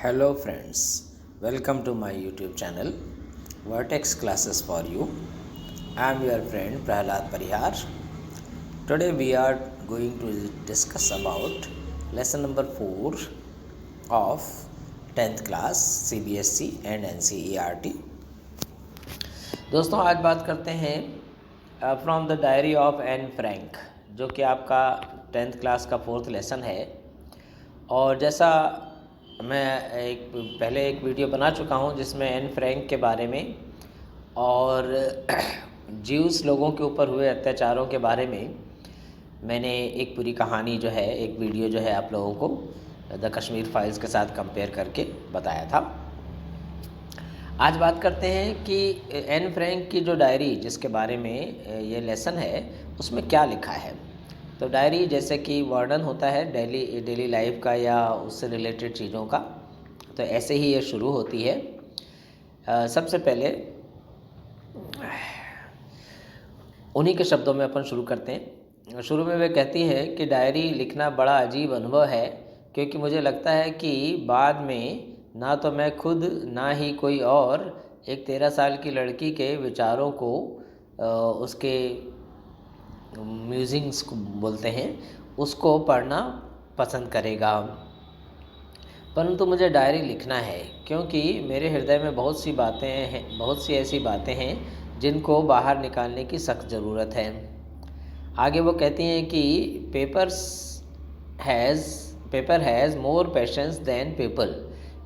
Hello friends, welcome to my YouTube channel Vertex Classes for You. I am your friend Prahlad Parihar. Today we are going to discuss about lesson number 4 of 10th class CBSE and NCERT. दोस्तों आज बात करते हैं from the diary of Anne Frank, जो कि आपका 10th class का 4th lesson है। और जैसा मैं पहले एक वीडियो बना चुका हूं जिसमें एन फ्रैंक के बारे में और ज्यूस लोगों के ऊपर हुए अत्याचारों के बारे में मैंने एक पूरी कहानी जो है, एक वीडियो जो है आप लोगों को द कश्मीर फाइल्स के साथ कंपेयर करके बताया था। आज बात करते हैं कि एन फ्रैंक की जो डायरी जिसके बारे में ये लेसन है उसमें क्या लिखा है। तो डायरी जैसे कि वर्णन होता है डेली लाइफ का या उससे रिलेटेड चीज़ों का, तो ऐसे ही ये शुरू होती है। सबसे पहले उन्हीं के शब्दों में अपन शुरू करते हैं। शुरू में वे कहती है कि डायरी लिखना बड़ा अजीब अनुभव है, क्योंकि मुझे लगता है कि बाद में ना तो मैं खुद ना ही कोई और एक 13 साल की लड़की के विचारों को उसके म्यूजिंग्स को बोलते हैं उसको पढ़ना पसंद करेगा, परंतु मुझे डायरी लिखना है क्योंकि मेरे हृदय में बहुत सी ऐसी बातें हैं जिनको बाहर निकालने की सख्त ज़रूरत है। आगे वो कहती हैं कि paper has more patience than people,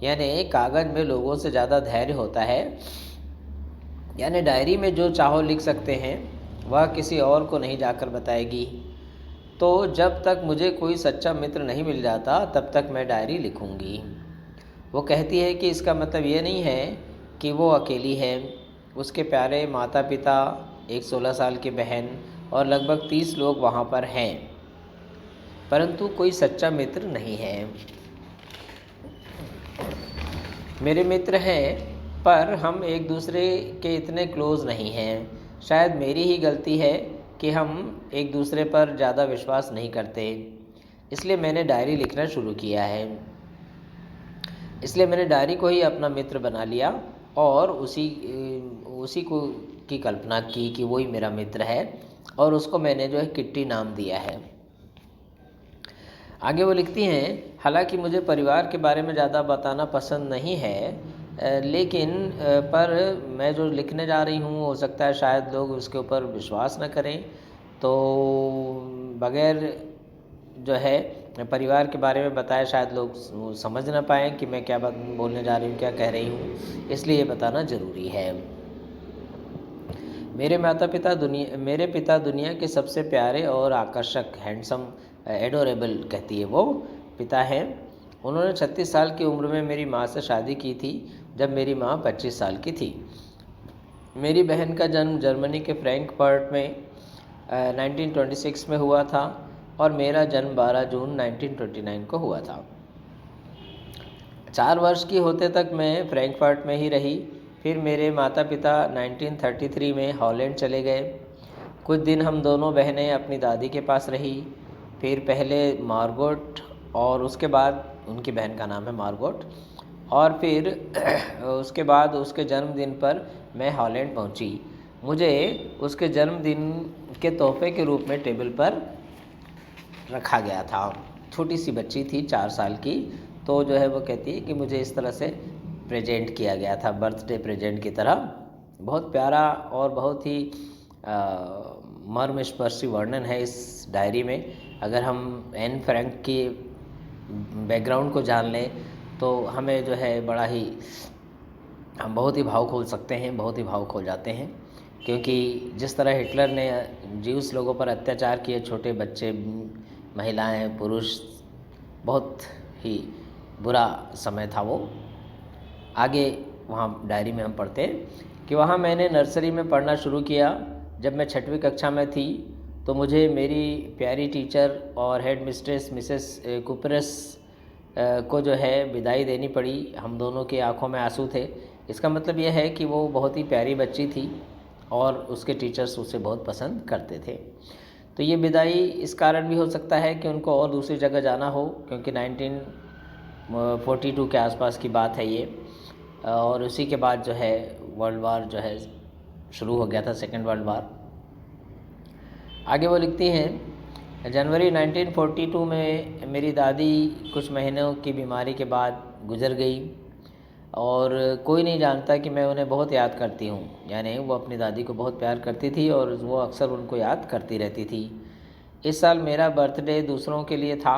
यानी कागज़ में लोगों से ज़्यादा धैर्य होता है। यानी डायरी में जो चाहो लिख सकते हैं, वह किसी और को नहीं जाकर बताएगी। तो जब तक मुझे कोई सच्चा मित्र नहीं मिल जाता तब तक मैं डायरी लिखूंगी। वो कहती है कि इसका मतलब ये नहीं है कि वो अकेली है। उसके प्यारे माता पिता, एक 16 साल की बहन और लगभग 30 लोग वहाँ पर हैं, परंतु कोई सच्चा मित्र नहीं है। मेरे मित्र हैं पर हम एक दूसरे के इतने क्लोज़ नहीं हैं। शायद मेरी ही गलती है कि हम एक दूसरे पर ज़्यादा विश्वास नहीं करते। इसलिए मैंने डायरी लिखना शुरू किया है। इसलिए मैंने डायरी को ही अपना मित्र बना लिया और उसी को की कल्पना की कि वही मेरा मित्र है, और उसको मैंने जो है किट्टी नाम दिया है। आगे वो लिखती हैं, हालांकि मुझे परिवार के बारे में ज़्यादा बताना पसंद नहीं है, लेकिन पर मैं जो लिखने जा रही हूँ हो सकता है शायद लोग उसके ऊपर विश्वास न करें, तो बगैर जो है परिवार के बारे में बताए शायद लोग समझ ना पाएँ कि मैं क्या बात बोलने जा रही हूँ, क्या कह रही हूँ, इसलिए ये बताना ज़रूरी है। मेरे पिता दुनिया के सबसे प्यारे और आकर्षक, हैंडसम, एडोरेबल कहती है वो पिता हैं। उन्होंने 36 साल की उम्र में मेरी माँ से शादी की थी, जब मेरी माँ 25 साल की थी। मेरी बहन का जन्म जर्मनी के फ्रैंकफर्ट में 1926 में हुआ था और मेरा जन्म 12 जून 1929 को हुआ था। 4 वर्ष की होते तक मैं फ्रैंकफर्ट में ही रही। फिर मेरे माता पिता 1933 में हॉलैंड चले गए। कुछ दिन हम दोनों बहनें अपनी दादी के पास रही। फिर पहले मार्गोट और उसके बाद, उनकी बहन का नाम है मार्गोट, और फिर उसके बाद उसके जन्मदिन पर मैं हॉलैंड पहुंची। मुझे उसके जन्मदिन के तोहफे के रूप में टेबल पर रखा गया था। छोटी सी बच्ची थी, 4 साल की, तो जो है वो कहती है कि मुझे इस तरह से प्रेजेंट किया गया था, बर्थडे प्रेजेंट की तरह। बहुत प्यारा और बहुत ही मर्मस्पर्शी वर्णन है इस डायरी में। अगर हम एन फ्रैंक की बैकग्राउंड को जान लें तो हमें जो है हम बहुत ही भावुक हो सकते हैं, बहुत ही भावुक हो जाते हैं, क्योंकि जिस तरह हिटलर ने ज्यूस लोगों पर अत्याचार किए, छोटे बच्चे, महिलाएं, पुरुष, बहुत ही बुरा समय था वो। आगे वहाँ डायरी में हम पढ़ते हैं कि वहाँ मैंने नर्सरी में पढ़ना शुरू किया। जब मैं 6वीं कक्षा में थी तो मुझे मेरी प्यारी टीचर और हेड मिस्ट्रेस मिसेस कुपरस को जो है विदाई देनी पड़ी। हम दोनों की आंखों में आंसू थे। इसका मतलब यह है कि वो बहुत ही प्यारी बच्ची थी और उसके टीचर्स उसे बहुत पसंद करते थे। तो ये विदाई इस कारण भी हो सकता है कि उनको और दूसरी जगह जाना हो, क्योंकि 42 के आसपास की बात है ये। और उसी के बाद जो है वर्ल्ड वार जो है शुरू हो गया था, सेकेंड वर्ल्ड वार। आगे वो लिखती हैं, जनवरी 1942 में मेरी दादी कुछ महीनों की बीमारी के बाद गुजर गई और कोई नहीं जानता कि मैं उन्हें बहुत याद करती हूँ। यानी वो अपनी दादी को बहुत प्यार करती थी और वो अक्सर उनको याद करती रहती थी। इस साल मेरा बर्थडे दूसरों के लिए था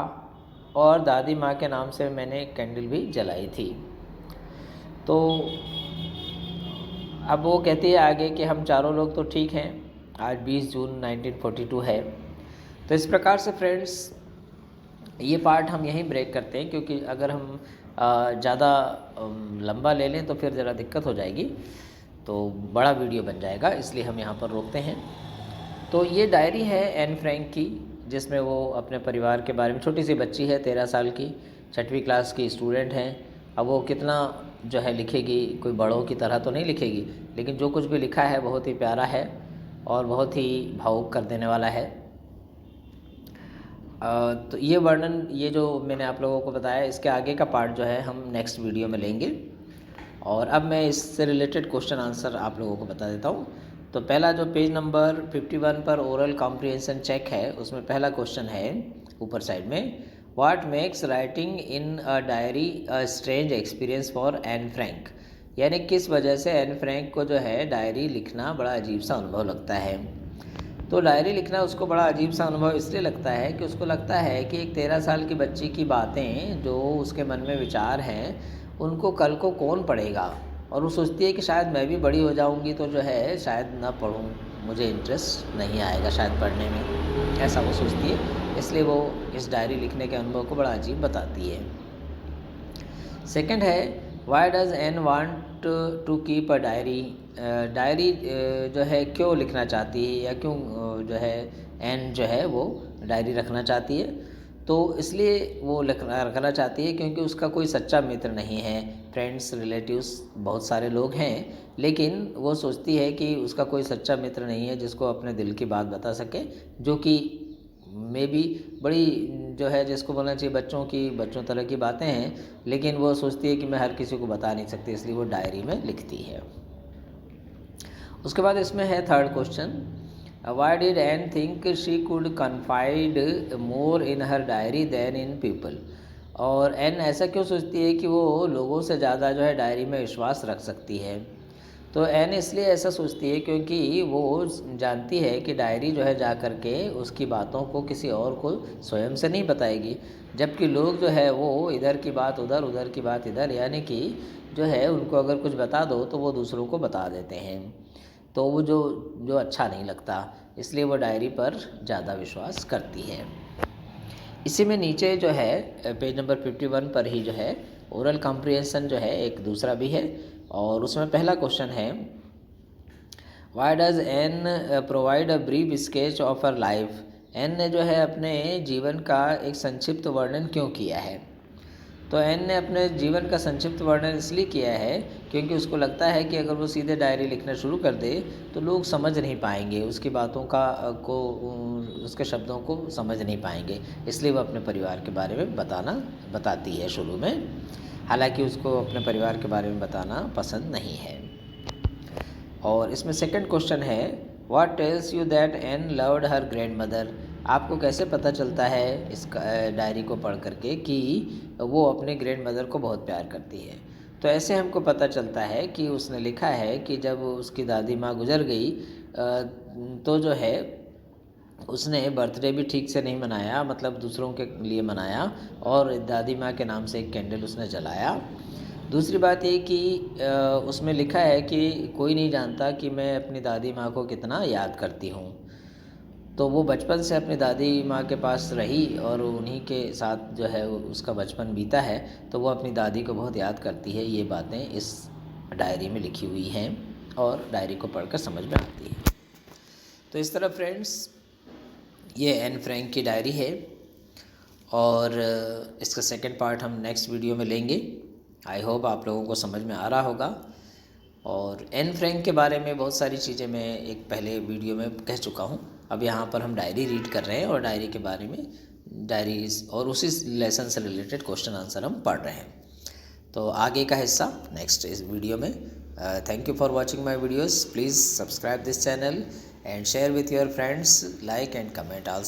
और दादी माँ के नाम से मैंने कैंडल भी जलाई थी। तो अब वो कहती है आगे कि हम चारों लोग तो ठीक हैं, आज 20 जून 1942 है। तो इस प्रकार से फ्रेंड्स ये पार्ट हम यहीं ब्रेक करते हैं, क्योंकि अगर हम ज़्यादा लंबा ले लें तो फिर ज़रा दिक्कत हो जाएगी, तो बड़ा वीडियो बन जाएगा, इसलिए हम यहाँ पर रोकते हैं। तो ये डायरी है एन फ्रैंक की, जिसमें वो अपने परिवार के बारे में, छोटी सी बच्ची है 13 साल की, 6वीं क्लास की स्टूडेंट है। अब वो कितना जो है लिखेगी, कोई बड़ों की तरह तो नहीं लिखेगी, लेकिन जो कुछ भी लिखा है बहुत ही प्यारा है और बहुत ही भावुक कर देने वाला है। तो ये वर्णन, ये जो मैंने आप लोगों को बताया, इसके आगे का पार्ट जो है हम नेक्स्ट वीडियो में लेंगे। और अब मैं इससे रिलेटेड क्वेश्चन आंसर आप लोगों को बता देता हूँ। तो पहला जो पेज नंबर 51 पर ओरल कॉम्प्रिहेंशन चेक है, उसमें पहला क्वेश्चन है ऊपर साइड में, what makes writing in a diary a strange experience for Anne Frank. यानी किस वजह से एन फ्रैंक को जो है डायरी लिखना बड़ा अजीब सा अनुभव लगता है। तो डायरी लिखना उसको बड़ा अजीब सा अनुभव इसलिए लगता है कि उसको लगता है कि एक 13 साल की बच्ची की बातें, जो उसके मन में विचार हैं, उनको कल को कौन पढ़ेगा। और वो सोचती है कि शायद मैं भी बड़ी हो जाऊंगी तो जो है शायद ना पढ़ूं, मुझे इंटरेस्ट नहीं आएगा शायद पढ़ने में, ऐसा वो सोचती है। इसलिए वो इस डायरी लिखने के अनुभव को बड़ा अजीब बताती है। सेकंड है, why does Anne want to keep a diary. Diary जो है क्यों लिखना चाहती है, या क्यों जो है एन जो है वो डायरी रखना चाहती है। तो इसलिए वो रखना चाहती है क्योंकि उसका कोई सच्चा मित्र नहीं है। फ्रेंड्स, रिलेटिव्स बहुत सारे लोग हैं, लेकिन वो सोचती है कि उसका कोई सच्चा मित्र नहीं है जिसको अपने दिल की बात बता सके, जो कि में भी बड़ी जो है, जिसको बोलना चाहिए बच्चों तरह की बातें हैं, लेकिन वो सोचती है कि मैं हर किसी को बता नहीं सकती, इसलिए वो डायरी में लिखती है। उसके बाद इसमें है third question, why did Anne think she could confide more in her diary than in people. और एन ऐसा क्यों सोचती है कि वो लोगों से ज़्यादा जो है डायरी में विश्वास रख सकती है। तो एन इसलिए ऐसा सोचती है क्योंकि वो जानती है कि डायरी जो है जा कर के उसकी बातों को किसी और को स्वयं से नहीं बताएगी, जबकि लोग जो है वो इधर की बात उधर, उधर की बात इधर, यानी कि जो है उनको अगर कुछ बता दो तो वो दूसरों को बता देते हैं। तो वो जो अच्छा नहीं लगता, इसलिए वो डायरी पर ज़्यादा विश्वास करती है। इसी में नीचे जो है पेज नंबर 51 पर ही जो है ओरल कॉम्प्रिहेंशन जो है एक दूसरा भी है, और उसमें पहला क्वेश्चन है, why does Anne provide a brief sketch of her life. Anne ने जो है अपने जीवन का एक संक्षिप्त वर्णन क्यों किया है। तो एन ने अपने जीवन का संक्षिप्त वर्णन इसलिए किया है क्योंकि उसको लगता है कि अगर वो सीधे डायरी लिखना शुरू कर दे तो लोग समझ नहीं पाएंगे, उसकी बातों को उसके शब्दों को समझ नहीं पाएंगे, इसलिए वो अपने परिवार के बारे में बताती है शुरू में, हालांकि उसको अपने परिवार के बारे में बताना पसंद नहीं है। और इसमें सेकंड क्वेश्चन है, what tells you that N loved her grand mother. आपको कैसे पता चलता है इस डायरी को पढ़ करके कि वो अपने ग्रैंड मदर को बहुत प्यार करती है। तो ऐसे हमको पता चलता है कि उसने लिखा है कि जब उसकी दादी माँ गुजर गई तो जो है उसने बर्थडे भी ठीक से नहीं मनाया, मतलब दूसरों के लिए मनाया, और दादी माँ के नाम से एक कैंडल उसने जलाया। दूसरी बात ये कि उसमें लिखा है कि कोई नहीं जानता कि मैं अपनी दादी माँ को कितना याद करती हूँ। तो वो बचपन से अपनी दादी माँ के पास रही और उन्हीं के साथ जो है उसका बचपन बीता है, तो वो अपनी दादी को बहुत याद करती है। ये बातें इस डायरी में लिखी हुई हैं और डायरी को पढ़कर समझ में आती है। तो इस तरह फ्रेंड्स ये एन फ्रैंक की डायरी है, और इसका सेकंड पार्ट हम नेक्स्ट वीडियो में लेंगे। आई होप आप लोगों को समझ में आ रहा होगा। और एन फ्रैंक के बारे में बहुत सारी चीज़ें मैं एक पहले वीडियो में कह चुका हूँ, अब यहाँ पर हम डायरी रीड कर रहे हैं और डायरी के बारे में डायरीज और उसी लेसन से रिलेटेड क्वेश्चन आंसर हम पढ़ रहे हैं। तो आगे का हिस्सा नेक्स्ट इस वीडियो में। Thank you for watching my videos. Please subscribe this channel and share with your friends, like and comment also.